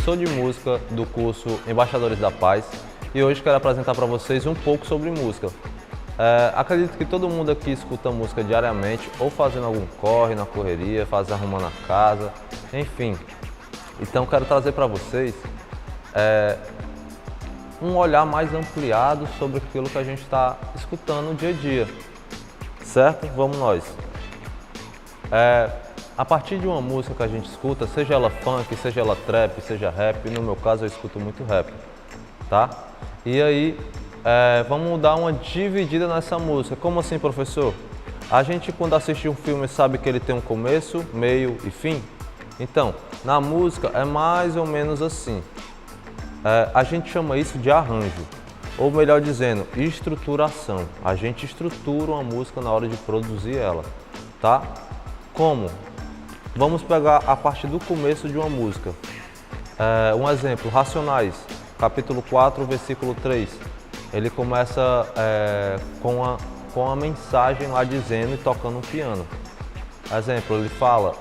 professor de música do curso Embaixadores da Paz e hoje quero apresentar para vocês um pouco sobre música. Acredito que todo mundo aqui escuta música diariamente, ou fazendo algum corre na correria, arrumando a casa, enfim. Então quero trazer para vocês um olhar mais ampliado sobre aquilo que a gente está escutando no dia a dia, certo? Vamos nós. A partir de uma música que a gente escuta, seja ela funk, seja ela trap, seja rap, no meu caso eu escuto muito rap, tá? E aí, vamos dar uma dividida nessa música. Como assim, professor? A gente quando assiste um filme sabe que ele tem um começo, meio e fim? Então, na música é mais ou menos assim. A gente chama isso de arranjo, ou melhor dizendo, estruturação. A gente estrutura uma música na hora de produzir ela, tá? Como? Vamos pegar a partir do começo de uma música. Um exemplo, Racionais, capítulo 4, versículo 3. Ele começa com a mensagem lá dizendo e tocando um piano. Exemplo, ele fala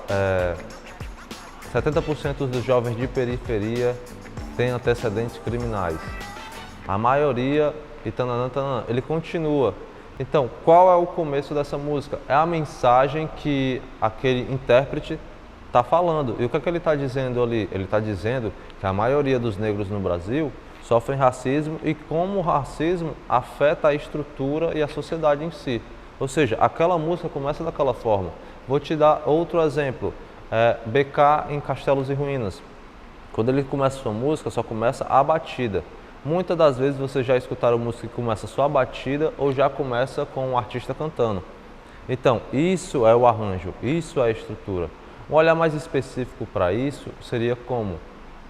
70% dos jovens de periferia têm antecedentes criminais. A maioria, e tananã, tananã. Ele continua. Então, qual é o começo dessa música? É a mensagem que aquele intérprete está falando. E o que é que ele está dizendo ali? Ele está dizendo que a maioria dos negros no Brasil sofrem racismo e como o racismo afeta a estrutura e a sociedade em si. Ou seja, aquela música começa daquela forma. Vou te dar outro exemplo. BK em Castelos e Ruínas. Quando ele começa a sua música, só começa a batida. Muitas das vezes vocês já escutaram música que começa só a batida ou já começa com um artista cantando. Então, isso é o arranjo, isso é a estrutura. Um olhar mais específico para isso seria como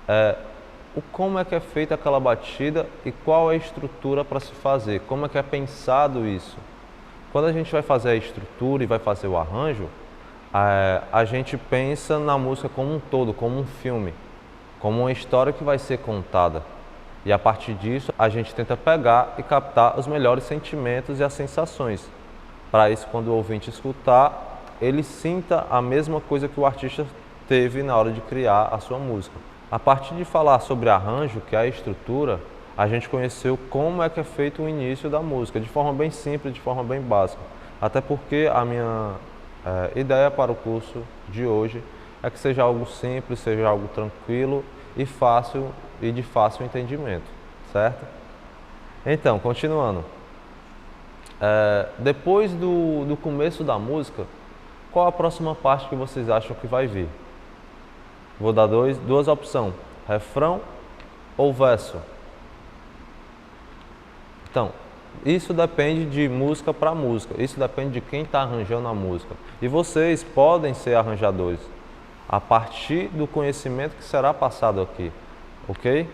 é que é feita aquela batida e qual é a estrutura para se fazer, como é que é pensado isso. Quando a gente vai fazer a estrutura e vai fazer o arranjo, a gente pensa na música como um todo, como um filme, como uma história que vai ser contada. E a partir disso, a gente tenta pegar e captar os melhores sentimentos e as sensações. Para isso, quando o ouvinte escutar, ele sinta a mesma coisa que o artista teve na hora de criar a sua música. A partir de falar sobre arranjo, que é a estrutura, a gente conheceu como é que é feito o início da música, de forma bem simples, de forma bem básica. Até porque a minha ideia para o curso de hoje é que seja algo simples, seja algo tranquilo e fácil e de fácil entendimento, certo? Então, continuando. Depois do começo da música, qual a próxima parte que vocês acham que vai vir? Vou dar duas opções, refrão ou verso. Então, isso depende de música para música, isso depende de quem está arranjando a música. E vocês podem ser arranjadores a partir do conhecimento que será passado aqui, ok?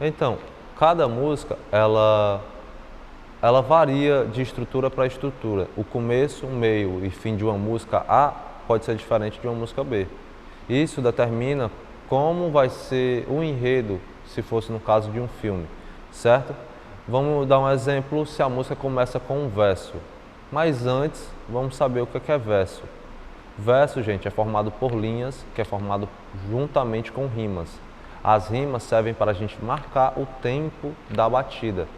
Então, cada música, ela varia de estrutura para estrutura. O começo, o meio e fim de uma música A pode ser diferente de uma música B. Isso determina como vai ser o enredo, se fosse no caso de um filme, certo? Vamos dar um exemplo se a música começa com um verso. Mas antes, vamos saber o que é verso. Verso, gente, é formado por linhas, que é formado juntamente com rimas. As rimas servem para a gente marcar o tempo da batida,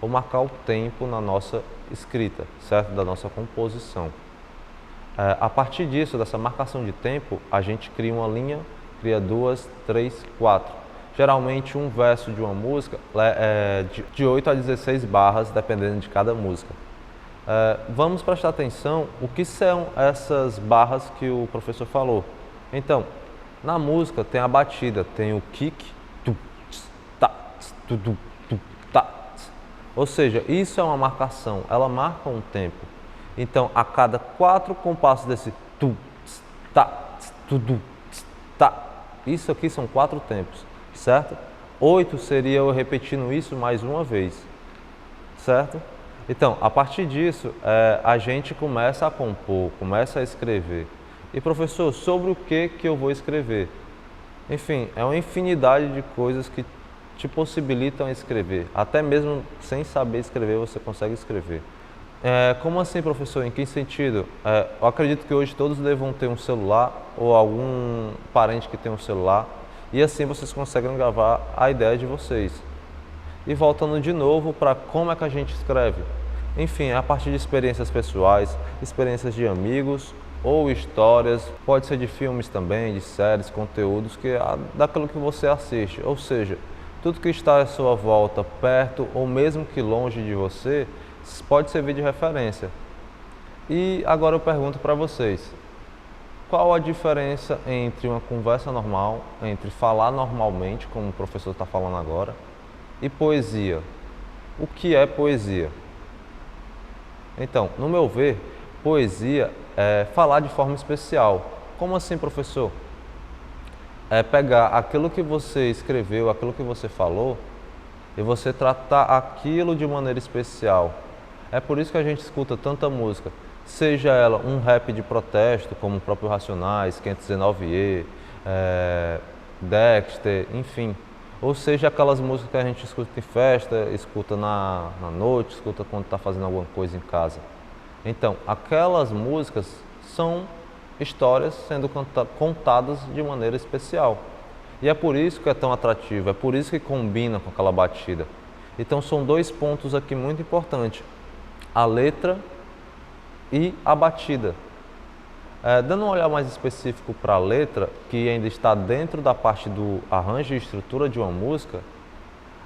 ou marcar o tempo na nossa escrita, certo? Da nossa composição. A partir disso, dessa marcação de tempo, a gente cria uma linha, cria 2, 3, 4. Geralmente um verso de uma música é de 8 a 16 barras, dependendo de cada música. Vamos prestar atenção o que são essas barras que o professor falou. Então, na música tem a batida, tem o kick, tu, ta, tu, ta. Ou seja, isso é uma marcação, ela marca um tempo. Então, a cada 4 compassos desse tu, ta, tu, ta, isso aqui são 4 tempos, certo? 8 seria eu repetindo isso mais uma vez, certo? Então, a partir disso, a gente começa a compor, começa a escrever. E professor, sobre o que eu vou escrever? Enfim, é uma infinidade de coisas que te possibilitam escrever. Até mesmo sem saber escrever, você consegue escrever. Como assim, professor? Em que sentido? Eu acredito que hoje todos devam ter um celular ou algum parente que tem um celular. E assim vocês conseguem gravar a ideia de vocês. E voltando de novo para como é que a gente escreve. Enfim, a partir de experiências pessoais, experiências de amigos ou histórias, pode ser de filmes também, de séries, conteúdos, daquilo que você assiste. Ou seja, tudo que está à sua volta, perto ou mesmo que longe de você, pode servir de referência. E agora eu pergunto para vocês, qual a diferença entre uma conversa normal, entre falar normalmente, como o professor está falando agora, e poesia? O que é poesia? Então, no meu ver, poesia é falar de forma especial. Como assim, professor? É pegar aquilo que você escreveu, aquilo que você falou, e você tratar aquilo de maneira especial. É por isso que a gente escuta tanta música, seja ela um rap de protesto, como o próprio Racionais, 519E, Dexter, enfim. Ou seja, aquelas músicas que a gente escuta em festa, escuta na noite, escuta quando está fazendo alguma coisa em casa. Então, aquelas músicas são histórias sendo contadas de maneira especial. E é por isso que é tão atrativo, é por isso que combina com aquela batida. Então, são dois pontos aqui muito importantes: a letra e a batida. Dando um olhar mais específico para a letra, que ainda está dentro da parte do arranjo e estrutura de uma música,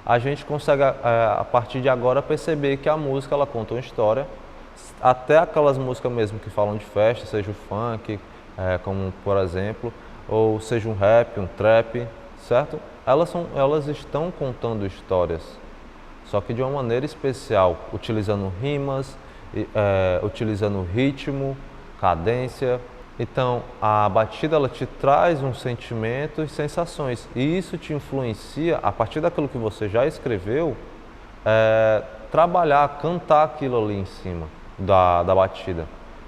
a gente consegue, a partir de agora, perceber que a música ela conta uma história, até aquelas músicas mesmo que falam de festa, seja o funk, como por exemplo, ou seja um rap, um trap, certo? Elas estão contando histórias, só que de uma maneira especial, utilizando rimas, utilizando ritmo, cadência. Então, a batida ela te traz um sentimento e sensações, e isso te influencia, a partir daquilo que você já escreveu, trabalhar, cantar aquilo ali em cima da batida.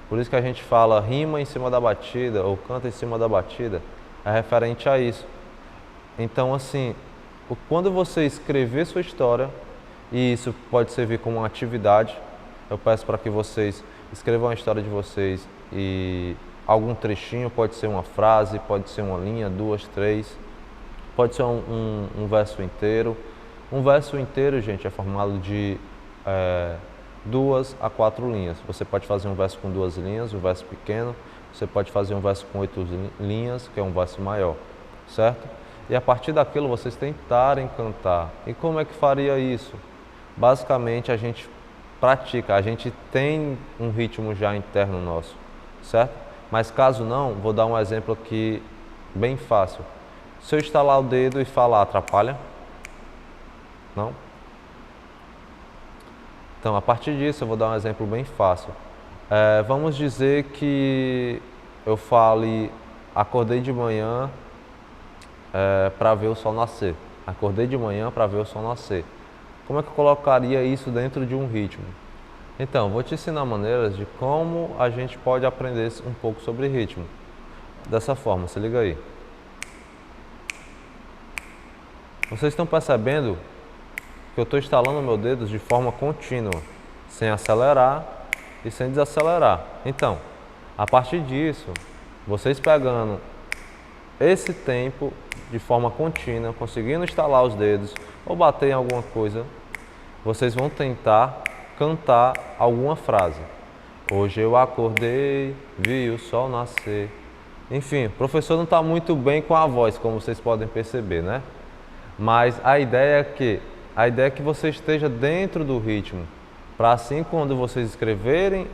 Por isso que a gente fala rima em cima da batida ou canta em cima da batida, é referente a isso. Então, assim, quando você escrever sua história, e isso pode servir como uma atividade, eu peço para que vocês escrevam a história de vocês e algum trechinho, pode ser uma frase, pode ser uma linha, duas, três, pode ser um verso inteiro. Um verso inteiro, gente, é formado de 2 a 4 linhas. Você pode fazer um verso com 2 linhas, um verso pequeno. Você pode fazer um verso com 8 linhas, que é um verso maior, certo? E a partir daquilo vocês tentarem cantar. E como é que faria isso? Basicamente a gente pratica, a gente tem um ritmo já interno nosso, certo? Mas caso não, vou dar um exemplo aqui bem fácil. Se eu estalar o dedo e falar, atrapalha? Não? Então, a partir disso, eu vou dar um exemplo bem fácil. Vamos dizer que eu fale, acordei de manhã para ver o sol nascer. Acordei de manhã para ver o sol nascer. Como é que eu colocaria isso dentro de um ritmo? Então, vou te ensinar maneiras de como a gente pode aprender um pouco sobre ritmo. Dessa forma, se liga aí. Vocês estão percebendo que eu estou estalando meus dedos de forma contínua, sem acelerar e sem desacelerar. Então, a partir disso, vocês pegando esse tempo de forma contínua, conseguindo estalar os dedos ou bater em alguma coisa, vocês vão tentar cantar alguma frase. Hoje eu acordei, vi o sol nascer. Enfim, o professor não está muito bem com a voz, como vocês podem perceber, né? Mas a ideia é que você esteja dentro do ritmo, para assim quando vocês escreverem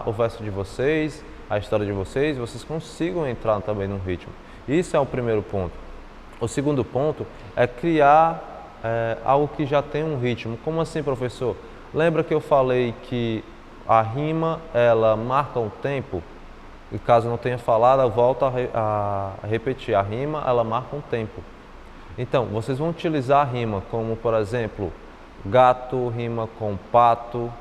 o verso de vocês, a história de vocês, vocês consigam entrar também no ritmo. Isso é o primeiro ponto. O segundo ponto é criar algo que já tem um ritmo. Como assim, professor? Lembra que eu falei que a rima, ela marca um tempo? E caso não tenha falado, eu volto a repetir. A rima, ela marca um tempo. Então, vocês vão utilizar a rima como, por exemplo, gato rima com pato,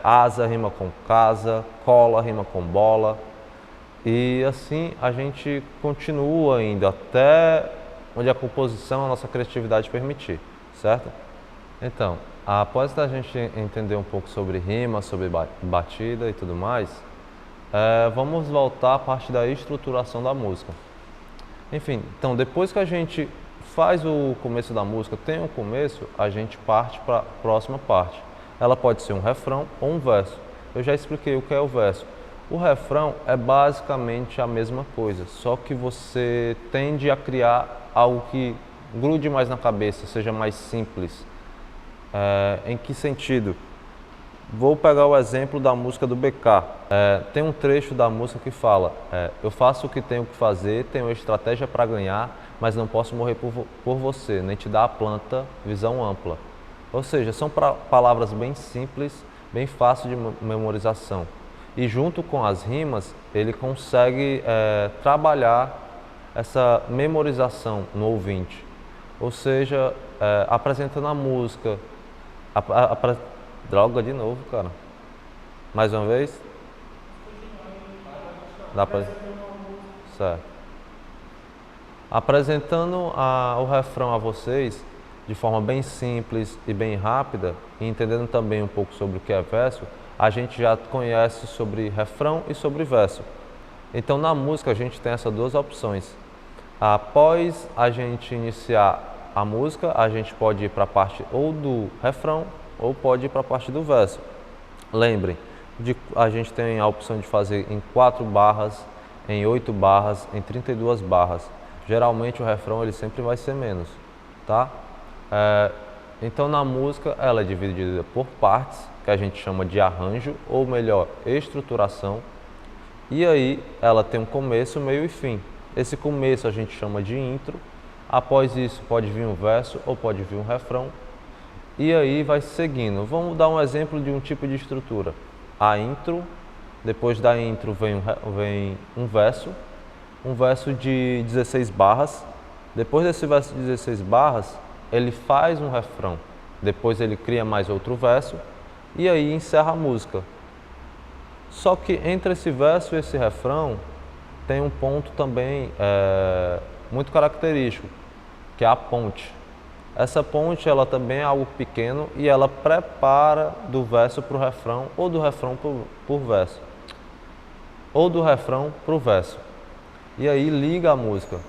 asa rima com casa, cola rima com bola. E assim a gente continua indo até onde a composição, a nossa criatividade permitir, certo? Então, após a gente entender um pouco sobre rima, sobre batida e tudo mais, vamos voltar à parte da estruturação da música. Enfim, então depois que a gente faz o começo da música, tem um começo, a gente parte para a próxima parte. Ela pode ser um refrão ou um verso. Eu já expliquei o que é o verso. O refrão é basicamente a mesma coisa, só que você tende a criar algo que grude mais na cabeça, seja mais simples. Em que sentido? Vou pegar o exemplo da música do BK. Tem um trecho da música que fala: eu faço o que tenho que fazer, tenho estratégia para ganhar, mas não posso morrer por você, nem te dar a planta visão ampla. Ou seja, são palavras bem simples, bem fáceis de memorização. E junto com as rimas, ele consegue trabalhar essa memorização no ouvinte. Ou seja, apresentando a música, droga de novo, cara. Mais uma vez? Dá pra... Certo. Apresentando o refrão a vocês de forma bem simples e bem rápida, e entendendo também um pouco sobre o que é verso, a gente já conhece sobre refrão e sobre verso. Então na música a gente tem essas duas opções. Após a gente iniciar a música, a gente pode ir para a parte ou do refrão ou pode ir para a parte do verso. Lembrem, a gente tem a opção de fazer em 4 barras, em 8 barras, em 32 barras. Geralmente o refrão ele sempre vai ser menos, tá? Então na música ela é dividida por partes, que a gente chama de arranjo, ou melhor, estruturação. E aí ela tem um começo, meio e fim. Esse começo a gente chama de intro. Após isso pode vir um verso ou pode vir um refrão. E aí vai seguindo. Vamos dar um exemplo de um tipo de estrutura. A intro, depois da intro vem um verso de 16 barras. Depois desse verso de 16 barras, ele faz um refrão. Depois ele cria mais outro verso e aí encerra a música. Só que entre esse verso e esse refrão tem um ponto também muito característico, que é a ponte. Essa ponte ela também é algo pequeno e ela prepara do verso para o refrão ou do refrão por verso. Ou do refrão para o verso. E aí liga a música.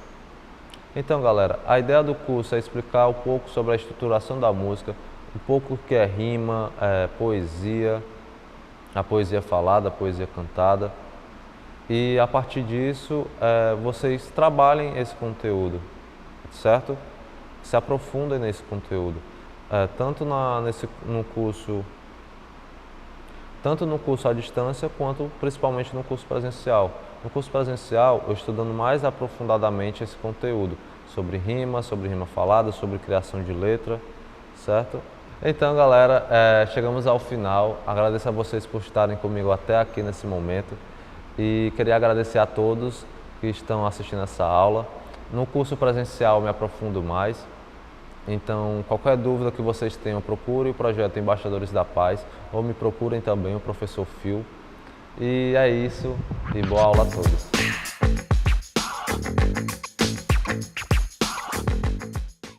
Então galera, a ideia do curso é explicar um pouco sobre a estruturação da música, um pouco o que é rima, poesia, a poesia falada, a poesia cantada. E a partir disso, vocês trabalhem esse conteúdo, certo? Se aprofundem nesse conteúdo, tanto no curso à distância, quanto principalmente no curso presencial. No curso presencial, eu estudando mais aprofundadamente esse conteúdo, sobre rima falada, sobre criação de letra, certo? Então, galera, chegamos ao final. Agradeço a vocês por estarem comigo até aqui nesse momento. E queria agradecer a todos que estão assistindo essa aula. No curso presencial, me aprofundo mais. Então, qualquer dúvida que vocês tenham, procure o projeto Embaixadores da Paz ou me procurem também o professor Phil. E é isso, e boa aula a todos.